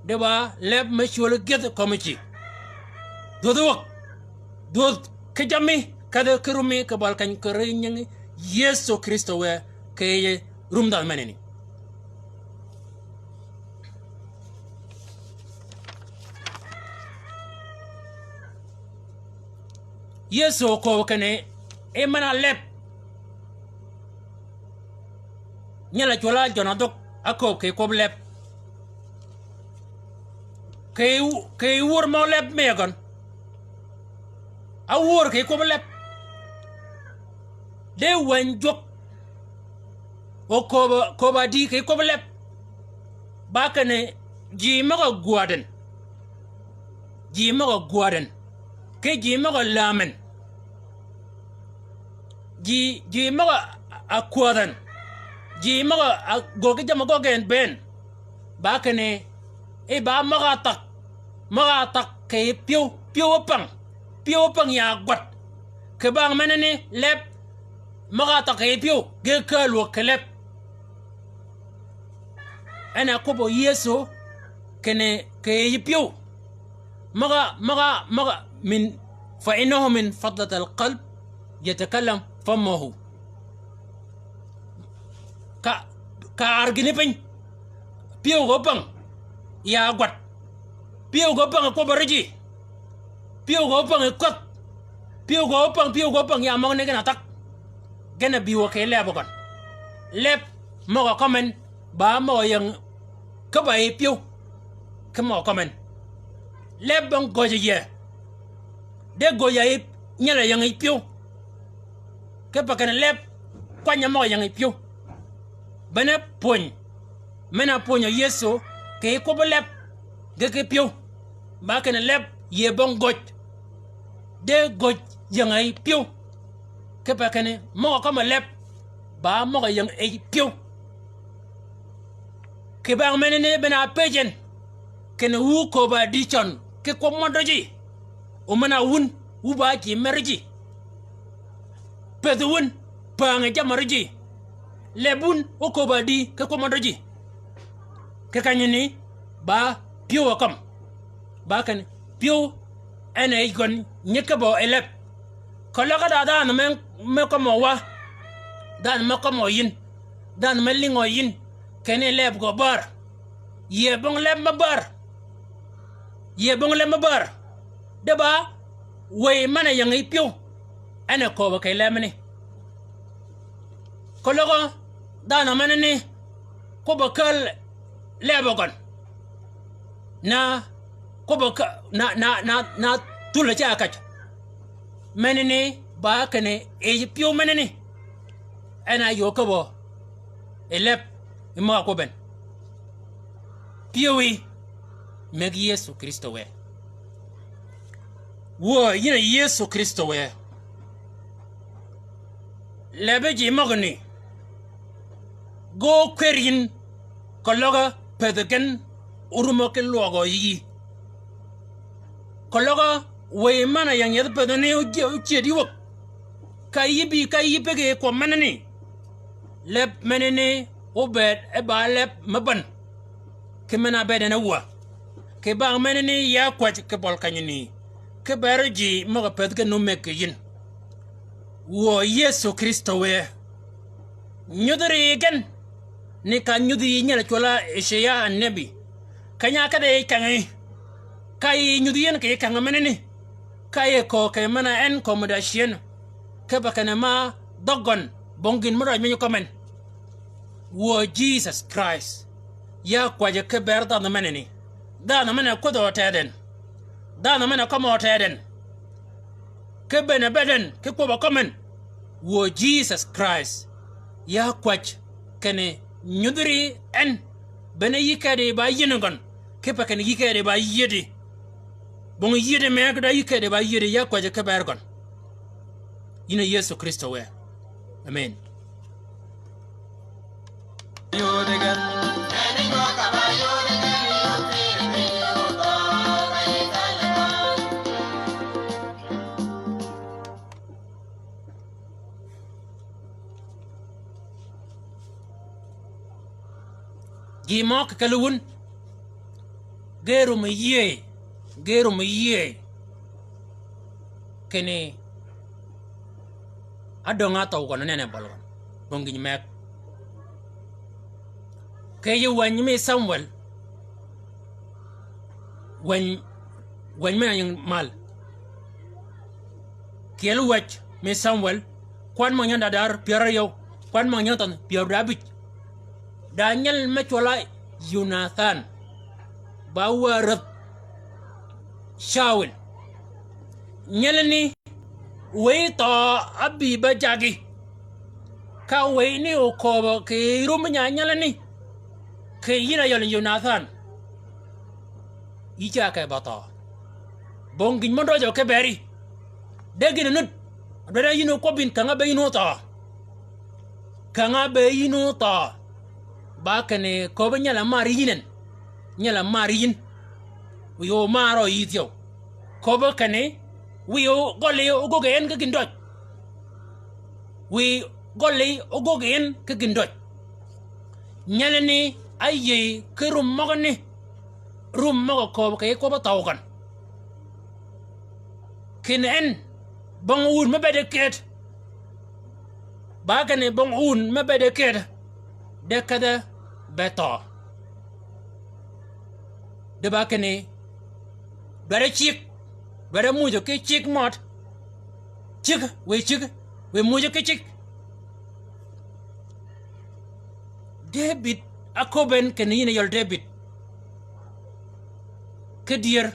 deba leb me chul get komiti do kejami kada kerumi ke balkan kerenyang yesu kristo we ke rumdan meneni yesu ko kane e mana leb nyala chola jonadok ako ke koblep ke wor mo lep megon a wor ke koblep de wanjok o ko ba di ke koblep bakane ji maga gwaden ke ji maga lamen ji maga akwadan ji maga goge jama gogen ben bakane e ba maga tak ke piu pang ya gwat ke bang menene lep maga tak ke piu ge kalu ke lep ana ko bo yeso kene ke piu maga min fa innahu min fadlat alqalb yatakallam famuhu ka argini pen piu go pang ya gwat piu go pang ko bariji piu go pang kot piu go pang ya mo ne gana tak gana biwo ke lebo kon lep mo ko komen ba mo yang ka bai piu ka mo komen lep bang go je de go ya nyala yang piu ke pa kan lep kwanya mo yang piu bana pon mena ponya yeso ke ko lep ge piu ba ken lep ye bon goj de goj yang ai piu ke pa ken mo ko lep ba mo yang ai piu ke ba menene bana pejen ken wu ko ba di chon ke ko modoji o mana wun u ba ki merji pedun pa nga jamarji lebun oko badi ke komandoji ke kanyini ba piu kam ba kan piu ene gon nyekabo elep kolaga da na me ko mo wa dan me ko mo yin dan me lingo yin kene leb go bar ye bong leb ma bar de ba we mana yang piu ene ko ba kai lemni kologo dana menene ko bakal lebogon na ko baka na tula cha akach menene ba kane e pio menene ana yo ko bo elep mo ko ben pioi meg Yesu Kristo we wo yina Yesu Kristo we lebe ji mogni go kwerin kologa pedegen urumo ke logo yi kologa we mana yang yed pedene o jedi wok kayibi kayibege ko manani leb menene obed e ba leb maban ke mena bedena wa ke ba menene ya kwat ke bol kanyini ke berji mo pedge no yin wo Yesu Kristo we nyudere gen ni ka nyudi nyala chola Isaiah annabi kanya kade kangai kai nyudi yen ke kanga menene kai ko ke mana en accommodation ke bakana ma dogon bongin mura menyo komen wo Jesus Christ ya kwaje ke berda na menene da na mena ko do taden da na mena komo taden ke bena beden ke ko ba komen wo Jesus Christ ya kwaj kene nyudri en bena yikade ba yinugon ke pa kene yikade ba yidi bon yidi me da yikade ba yidi ya kwaj ke bergon ina Yesu Kristo we amen Gimok kalun geru miye kene adonga taw kono nene bolon bongi mek kay wany mi Samuel wany me yang mal kiel wach mi Samuel kwan mo nyanda dar piara yo kwan mo nyantan piara rabit Daniel mechola Jonathan bawarat Shaul nyelni weita abi bajagi ka weini okobo ke rumnya nyelni ke yina yol Jonathan ija ka bata bongin mondo jo ke beri degin nut dara yino ko bin kanga be yino ta bakane ko nyala marinen nyala marin yo maro yityo ko bakane wiyo gole ogogen ka gindot wi gole ogogen ka gindot nyala ni ayye kerum mogane rum mogo ko kay ko batawkan kinen bong un mabede ket bakane bong un mabede ket dekada beto de bakane bare chik bare mujo ke chik mot chik we mujo ke chik David akoben ken yine yol David ke dier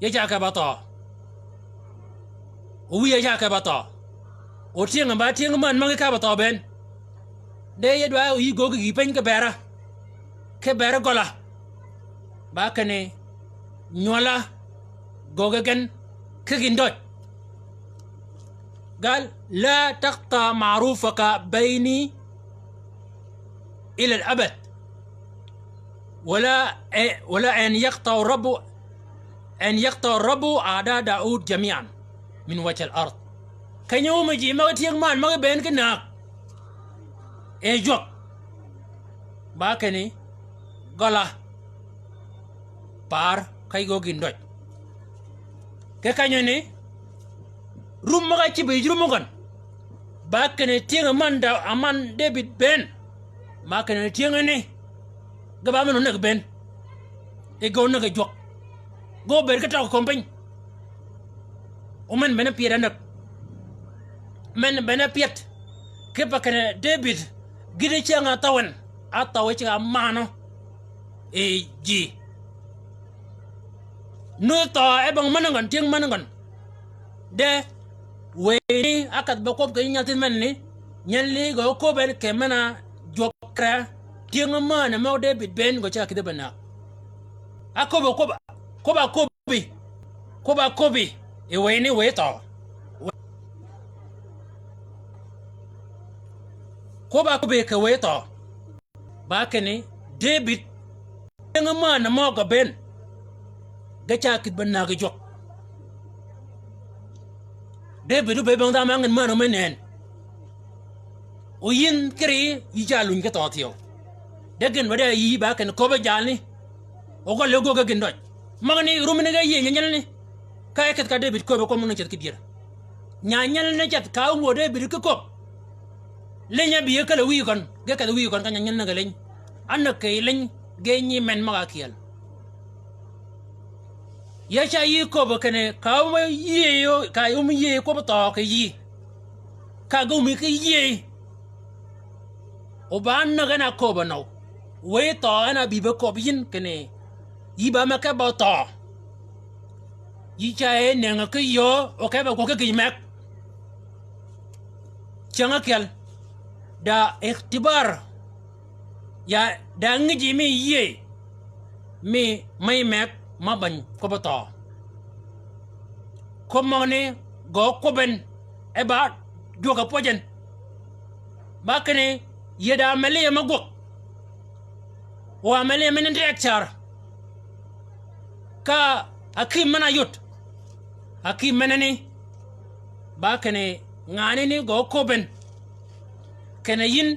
ya jaka bato o ya jaka bato o tienga ba tienga man mangi ka bato ben de yedwa yi gogo gi pen ke bera gola bakane nyola gogo gen ke gindot قال لا تقطع معروفك بيني إلى الأبد ولا أن يقطع الرب أعداء داود جميعا من وجه الأرض كان يوم يجي ما تيجي ما بين كناك جوك باكني غلا بار كايغو جندوت كانيوني روم ما كي بيجرو مغان باكني تيغ ماندا امان ديفيد بن ما كان تيغني غبا منو نك بن go نك جوك go بركتا كومبين ومن بنا بيرانك من بنا بيت كيف كان ديفيد gide changa tawan atawe chi amano e ji no to e bang manangan tiang manangan de we akat ba kop ke nyatin man ni nyalli go ko ben ke mana jokra tiang mana mo David ben go cha kide bana akoba kobi e we ni we to kobi ke we to ba ke ni David tiang mana mo go ben ga cha kide bana ga jok David be bang da mangan mana menen o yin kri yi jalun ke to tiyo degen wada yi ba ken ko ba jalni o ko logo ga gendoj magani rumene ga yi nyal ni kay ket ka David ko be ko mun chet kibira nya nyal ne chet ka ngo David ko lenya bi ka le wi kon ga ka wi kon ka nyal na ga len an kay len ge ni men maga kiel ya cha yi ko ba kene ka mo yi yo ka mo yi ko ba to ka yi ka go mi ka yi o ba na ga na ko ba no we to ana bi ba ko bin kene yi ba ma ka ba to yi cha e ne nga ka yo o ka ba ko ka ki mek changa kel da ikhtibar ya da ngi mi yi mi mai mek ma ban ko ba to ko mo ne go ko ben e ba do ka pojen ba kene yeda mele ma go wa mele men director ka akim mana yut akim menani ba kene ngane ni go ko ben kene yin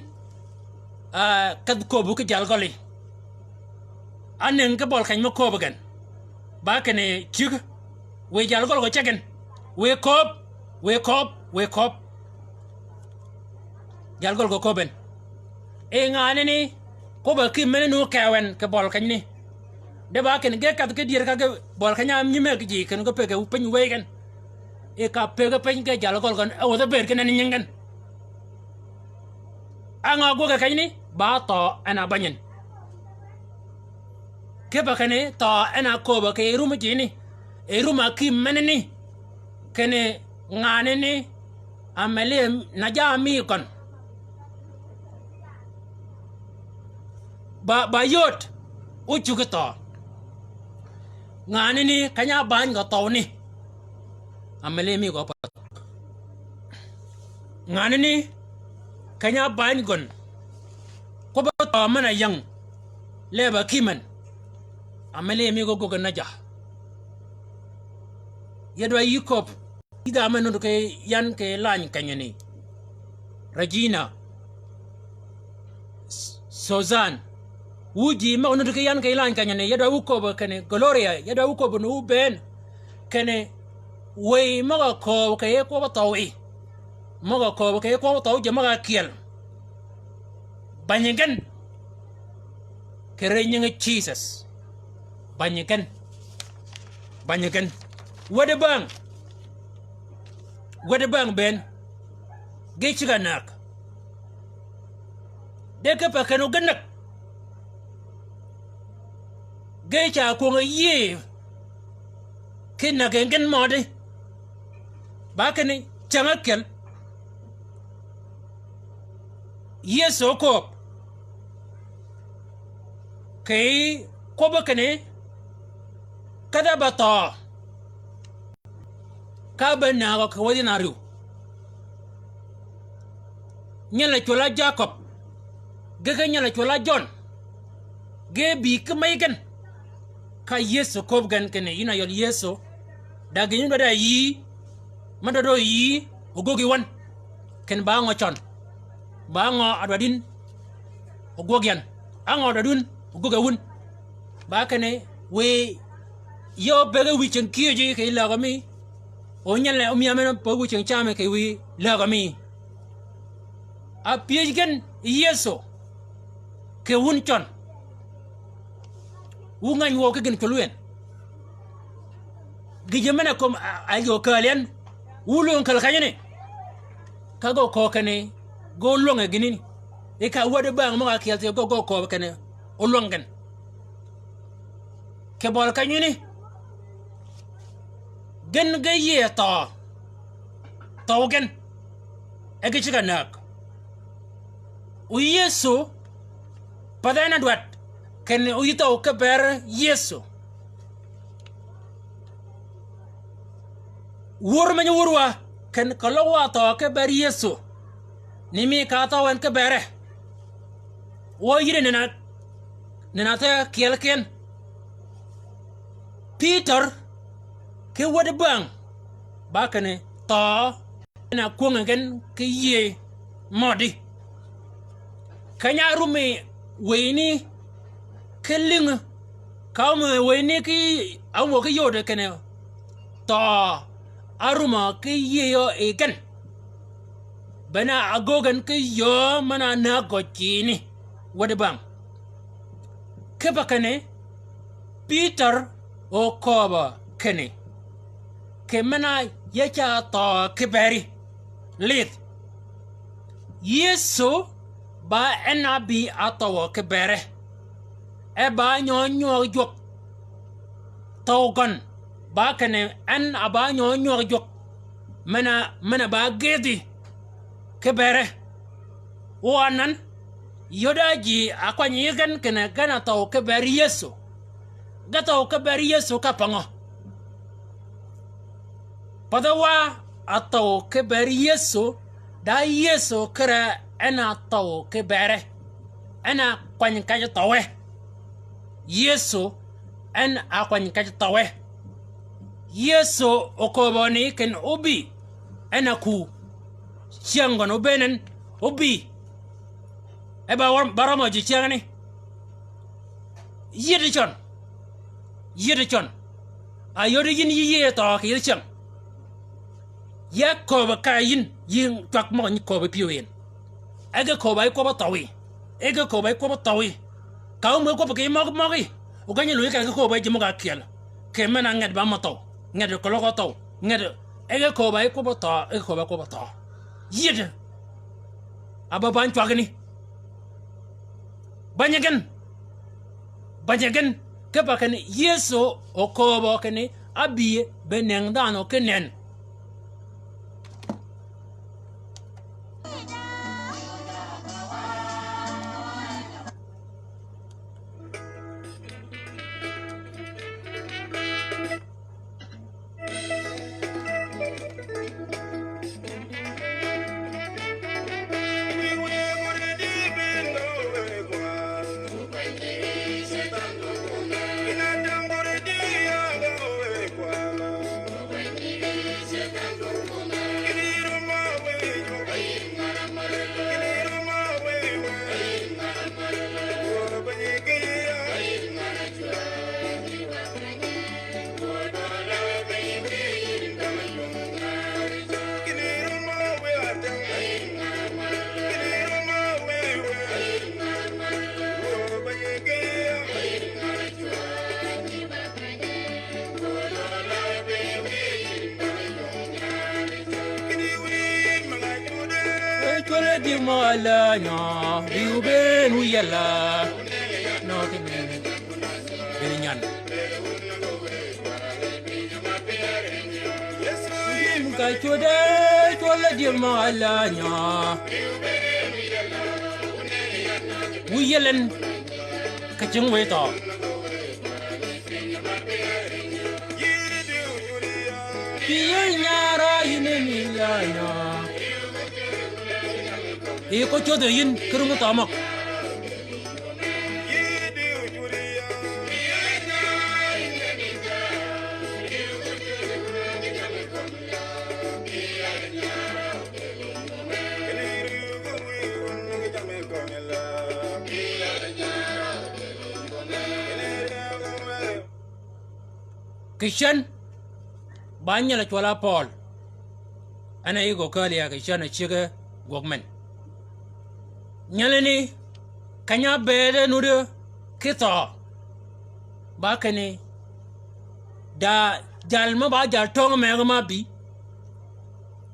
kad ko bu ke jal goli anen ka bol kan ma ko bagan ba kene chig we jal gol go chagen we kop jal gol go ko ben e ngane ni ko ba kim mene no kawen ke bol kan ni de ba ken ge kat ke dir ka ge bol kan nyam ni me ji ken ko pe ke pen we gen e ka pe ke pen ke jal gol kan o da ber ken ni nyen anga go ga kan ni ba to ana banyen ke ba kene to ana ko ba ke ru ji ni e ru ma kim mene ni kene ngane ni amele na ja mi kon ba yot u chu ke to ngane ni kanya ban ga to ni amele mi go pa ngane ni kanya ban gon ko ba to mana yang le ba kiman amele mi go go na ja yadwa yikop ida manu ke yan ke lan kanyani Regina Suzanne wuji ma onu ke yan ke lan kanyane yadwa uko ba kane Gloria yadwa uko bu no ben kane we maga ko ke ko ba tawi maga ko ke ko ba tawi maga kiel banyen kere nyenge Jesus banyen wade bang ben gechiga nak deke pa kanu ganak gecha ko ye kinna gengen mode ba kani changa kel yeso ko kay ko ba kani kada bata ka ben na ko wadi na riu nyala chola Jacob ge nyala chola John ge bi ke mai gan ka yeso ko gan kene ina yol yeso da ge nyunda da yi madado yi ogogi wan ken ba ngo chon ba ngo adwadin ogogyan ango dadun ogogawun ba kene we yo bega wichen kiye ke la gami o nyale o miamena po wichen chame ke wi la gami a piegen yeso ke wun chon wungan wo ke gen koluen gijemena kom ayo kalen wulun kal kanyene kago ko kane go longa ginini e ka wode bang mo ka kelte go ko kene o longen ke bol ka nyini gen ga ye to gen e ke chiga nak u Yesu padana dwat ken u yito ke ber Yesu wur man wurwa ken kalawa to ke ber Yesu nimi ka to wen ke bere wo yire nena ta kelken Peter ke wode bang bakane to na kungen ke ye modi kanya rumi weini kelling kaum weini ki awo ke yode kene to aruma ke ye yo egen bana agogan ke yo mana na gochini wode bang ke bakane Peter o koba kene ke mana yacha to ke beri lit Yesu ba enabi atawo ke bere e ba nyonyo jok togon ba kene en aba nyonyo jok mana ba gedi ke bere wanan yodaji akwanyi gan kene gana to ke beri Yesu gato ke beri Yesu kapango padawa atau ke beri Yesu da Yesu kera ena tau ke bere ena kwany kaje tawe Yesu en akwany kaje tawe Yesu okoboni ken obi ena ku chiangon obenen obi eba baramo ji chiangani yede chon ayode yin yiye to ke chiang ya ko kayin yin twak mo ni ko piwen aga ko bai ko tawi ega ko bai ko tawi ka mo ko ke mo o ganyi lu ka ko bai jimo ga kiel ke mena ngad ba moto ngad ko lo ko to ngad ega ko bai ko ta ega ko bai ko ta yede aba ban twak ni banyagen ke ba kan Yesu o ko ba kan abi beneng dano kenen di mala nya riuben uyala no benyan ka chola di mala nya uyelen kachung we to piye nyara yine milanya iko chodo yin kurungu tamak Kishan banya la chola Paul ana iko kali ya kishan chiga gogmen nyaleni kanya bede nude kito bakane da jalma ba jal tong me bi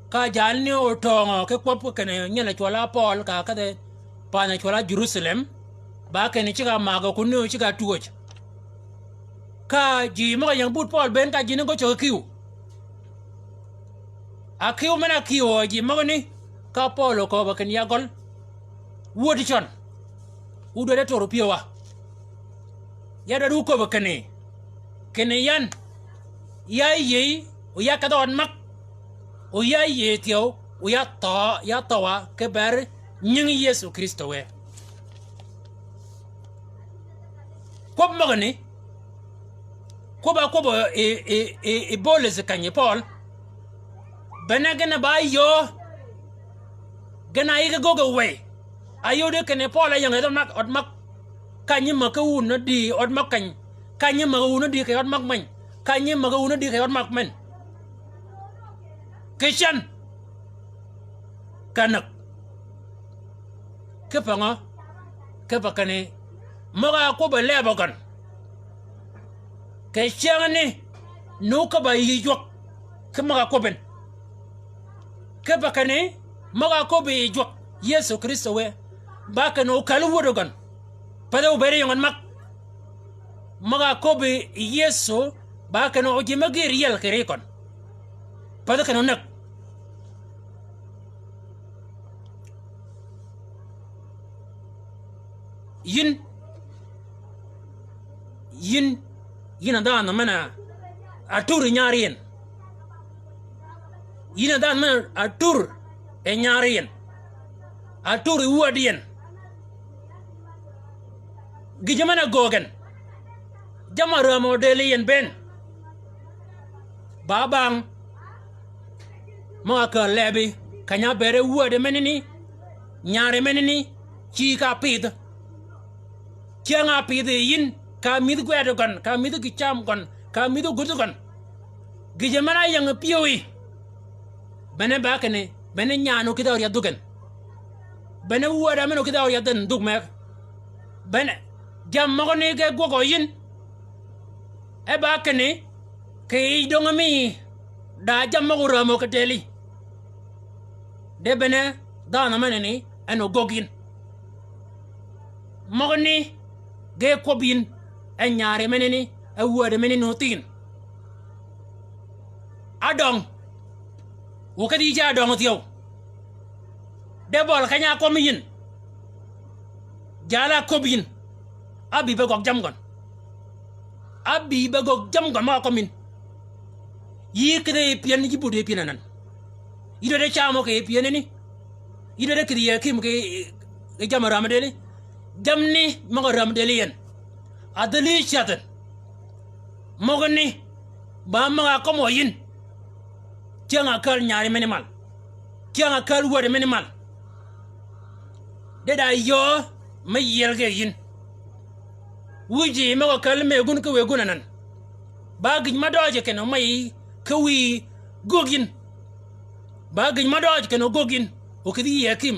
ka jalni o tong ke pop kene nyala chola Paul ka de pana chola Jerusalem ba ke ni chiga maga kunu chiga tuoch ka ji mo yang but Paul ben ka ji ngo cho kiu a kiu mena kiu ji mo ni ka Paul ko ba ken yagol wodi chon udo de toro piwa ya da ko ba kene yan ya yi o ya ka don mak o ya ye tio o ya wa ke ber nyin Yesu Kristo we ko magani ko ba e bole ze kanye Paul bana gana ba yo gana yi go go we ayo de kene Paul ya ngi mak od mak kanye maka una di od mak kanye maka una di ke od mak man kanye maka una di ke od mak men Kishan kanak kepanga kepakane maga ko ba leba kan keshangane no ka ba yijok kemaga ko ben kepakane maga ko be yijok Yesu Kristo we ba ka no kalu wodogan pada ubere yon mak maga ko be Yesu ba ka no jimagi real kerekon pada ka no nak yin da mana atur nyarien yin da mana atur nyarien atur wadien gijamana gogen jamara modelien ben babang maka lebi kanya bere wade menini nyare menini chika pid Kianga pide yin ka midu gwedo gon ka midu gicham gon ka midu gudu gon gijamana yang pioi bene bakene bene nyano kidawr ya dugen bene wada meno kidawr ya den dugme bene jam mogone ge gogo yin e bakene ke dongami da jam mogura mo keteli de bene dana meneni eno gogin mogoni ge kobin en nyare meneni e wode meneni notin adong wukadi ja adong tiyo de bol kanya komin jala kobin abi be gok jam gon ma komin yi kre pian ji bude pinanan ido de chamo ke pianeni ido de kriye kim ke jamara madeli jamni maga ramdelian adali chatan mogani ba maga komo yin tianga kal nyaari minimal tianga kal wode minimal deda yo ma yelge yin wuji maga kal me gun ko we gunanan ba gij ma doje keno mai kawi gogin ba gij ma doje keno gogin o kidi yakim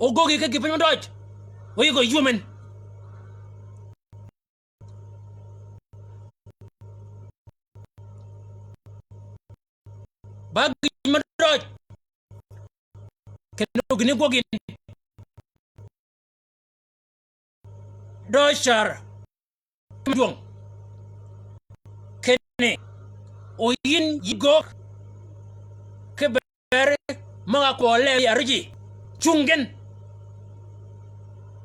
o gogi ka gipen doj o yugo human bagi madoj keno gni gogin doshar jong kene o yin yigo ke ber maga ko le arji chungen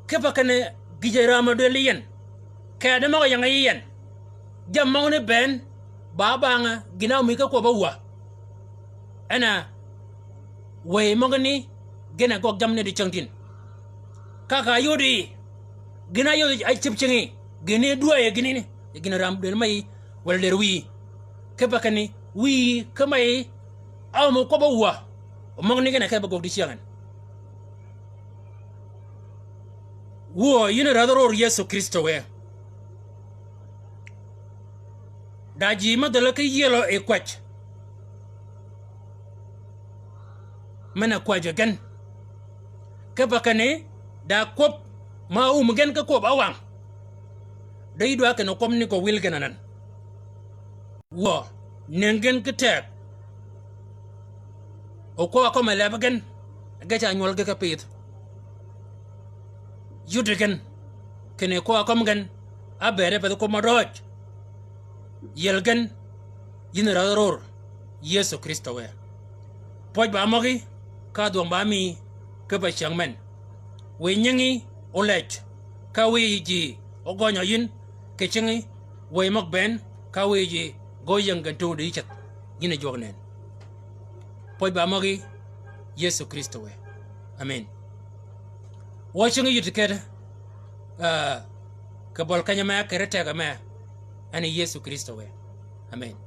kepa kane gijerama delian kada maga yang yen jamma ne ben babanga gina mi ka ko bawa ana way magani gena gok jamne di changtin kaka yodi gina yodi ay chipchingi gene duaye gini ne gina ram del mai wal der wi kepa kane wi kamai aw mo ko bawa magani gena ka gok di siangan wo yina radoro Yesu Kristo we daji madala ka yelo e kwach mana kwaja gan ka bakane da kop ma gen ka kop awang dai do aka no komni ko wilgenanan wo nengen ka tek o ko akoma lebagen gacha nyol ga ka pit yudigen kene ko akomgen abere pa ko maroj yelgen yinra ror Yesu Kristo we poj ba mogi ka do ba mi ke ba changmen we nyingi olech ka we ji ogonyo yin ke chingi we mok ben ka we ji goyen gan to di chat yina jognen poj ba mogi Yesu Kristo we amen watching you together ka bol kanya ma kereta ga ma ani Yesu Kristo we amen